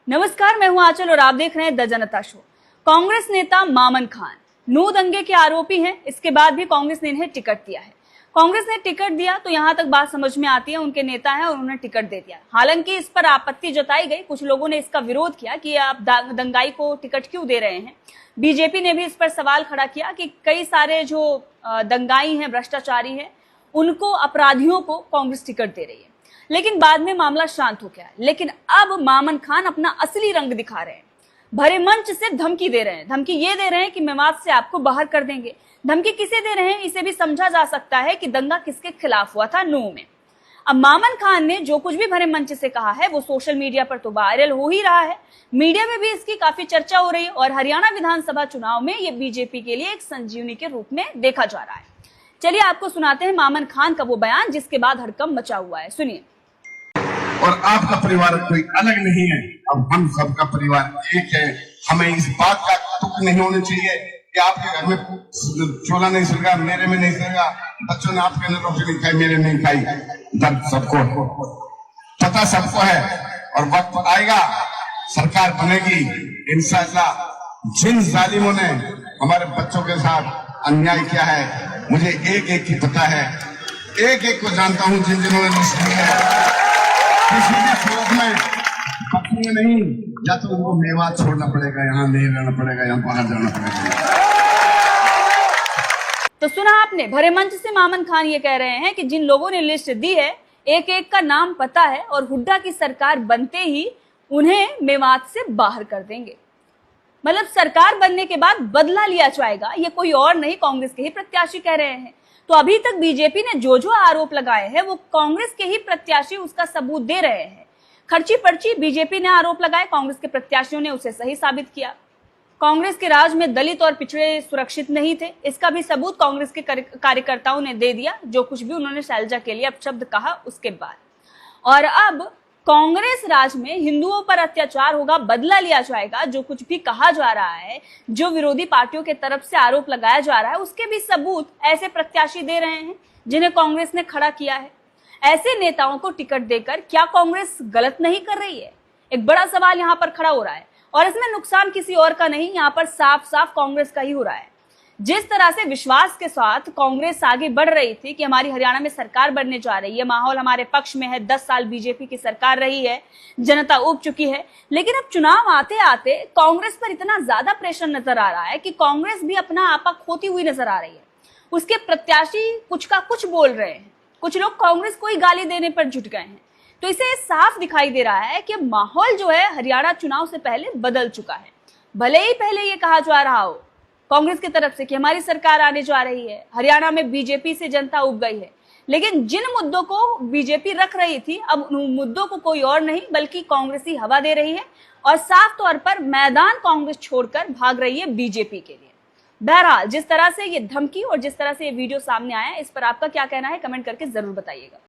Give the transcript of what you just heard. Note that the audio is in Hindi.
नमस्कार, मैं हूं आंचल और आप देख रहे हैं द जनता शो। कांग्रेस नेता मामन खान नूह दंगे के आरोपी हैं। इसके बाद भी कांग्रेस ने इन्हें टिकट दिया है। कांग्रेस ने टिकट दिया तो यहां तक बात समझ में आती है, उनके नेता हैं और उन्होंने टिकट दे दिया। हालांकि इस पर आपत्ति जताई गई, कुछ लोगों ने इसका विरोध किया कि आप दंगाई को टिकट क्यों दे रहे हैं। बीजेपी ने भी इस पर सवाल खड़ा किया कि कई सारे जो दंगाई हैं, भ्रष्टाचारी हैं, उनको, अपराधियों को कांग्रेस टिकट दे रही है। लेकिन बाद में मामला शांत हो गया। लेकिन अब मामन खान अपना असली रंग दिखा रहे हैं। भरे मंच से धमकी दे रहे हैं। धमकी ये दे रहे हैं कि मेवात से आपको बाहर कर देंगे। धमकी किसे दे रहे हैं, इसे भी समझा जा सकता है कि दंगा किसके खिलाफ हुआ था, नूह में। अब मामन खान ने जो कुछ भी भरे मंच से कहा है वो सोशल मीडिया पर तो वायरल हो ही रहा है। मीडिया में भी इसकी काफी चर्चा हो रही है और हरियाणा विधानसभा चुनाव में ये बीजेपी के लिए एक संजीवनी के रूप में देखा जा रहा है। चलिए आपको सुनाते हैं मामन खान का वो बयान जिसके बाद हड़कंप मचा हुआ है। सुनिए। और आपका परिवार कोई अलग नहीं है, अब हम सबका परिवार एक है। हमें इस बात का दुख नहीं होना चाहिए कि आपके घर में चोला नहीं सलगा, मेरे में नहीं सलगा, बच्चों ने आपके अंदर रोटी नहीं खाई, मेरे नहीं खाई। दर्द सबको पता, सबको है। और वक्त आएगा, सरकार बनेगी इंशाअल्लाह। जिन जालिमों ने हमारे बच्चों के साथ अन्याय किया है, मुझे एक एक की पता है, एक एक को जानता हूं। जिन्होंने किसी भी सूरत में बचेंगे नहीं, या तो उनको मेवात छोड़ना पड़ेगा, यहाँ नहीं रहना पड़ेगा, यहाँ बाहर जाना पड़ेगा। तो सुना आपने, भरे मंच से मामन खान ये कह रहे हैं कि जिन लोगों ने लिस्ट दी है, एक एक का नाम पता है और हुड्डा की सरकार बनते ही उन्हें मेवात से बाहर कर देंगे। मतलब सरकार बनने के बाद बदला लिया जाएगा, ये कोई और नहीं, कांग्रेस के ही प्रत्याशी कह रहे हैं। तो अभी तक बीजेपी ने जो जो आरोप लगाए हैं वो कांग्रेस के ही प्रत्याशी उसका सबूत दे रहे हैं। खर्ची पर्ची बीजेपी ने आरोप लगाए, कांग्रेस के प्रत्याशियों ने उसे सही साबित किया। कांग्रेस के राज में दलित और पिछड़े सुरक्षित नहीं थे, इसका भी सबूत कांग्रेस के कार्यकर्ताओं ने दे दिया, जो कुछ भी उन्होंने शैलजा के लिए अपशब्द कहा उसके बाद। और अब कांग्रेस राज में हिंदुओं पर अत्याचार होगा, बदला लिया जाएगा, जो कुछ भी कहा जा रहा है, जो विरोधी पार्टियों के तरफ से आरोप लगाया जा रहा है, उसके भी सबूत ऐसे प्रत्याशी दे रहे हैं जिन्हें कांग्रेस ने खड़ा किया है। ऐसे नेताओं को टिकट देकर क्या कांग्रेस गलत नहीं कर रही है? एक बड़ा सवाल यहाँ पर खड़ा हो रहा है और इसमें नुकसान किसी और का नहीं, यहाँ पर साफ साफ कांग्रेस का ही हो रहा है। जिस तरह से विश्वास के साथ कांग्रेस आगे बढ़ रही थी कि हमारी हरियाणा में सरकार बनने जा रही है, माहौल हमारे पक्ष में है, 10 साल बीजेपी की सरकार रही है, जनता उब चुकी है। लेकिन अब चुनाव आते आते कांग्रेस पर इतना ज्यादा प्रेशर नजर आ रहा है कि कांग्रेस भी अपना आपा खोती हुई नजर आ रही है। उसके प्रत्याशी कुछ का कुछ बोल रहे हैं, कुछ लोग कांग्रेस को ही गाली देने पर जुट गए हैं। तो इसे साफ दिखाई दे रहा है कि माहौल जो है हरियाणा चुनाव से पहले बदल चुका है। भले ही पहले ये कहा जा रहा हो कांग्रेस की तरफ से कि हमारी सरकार आने जा रही है, हरियाणा में बीजेपी से जनता उब गई है, लेकिन जिन मुद्दों को बीजेपी रख रही थी, अब उन मुद्दों को कोई और नहीं बल्कि कांग्रेस ही हवा दे रही है और साफ तौर पर मैदान कांग्रेस छोड़कर भाग रही है बीजेपी के लिए। बहरहाल, जिस तरह से ये धमकी और जिस तरह से ये वीडियो सामने आया, इस पर आपका क्या कहना है, कमेंट करके जरूर बताइएगा।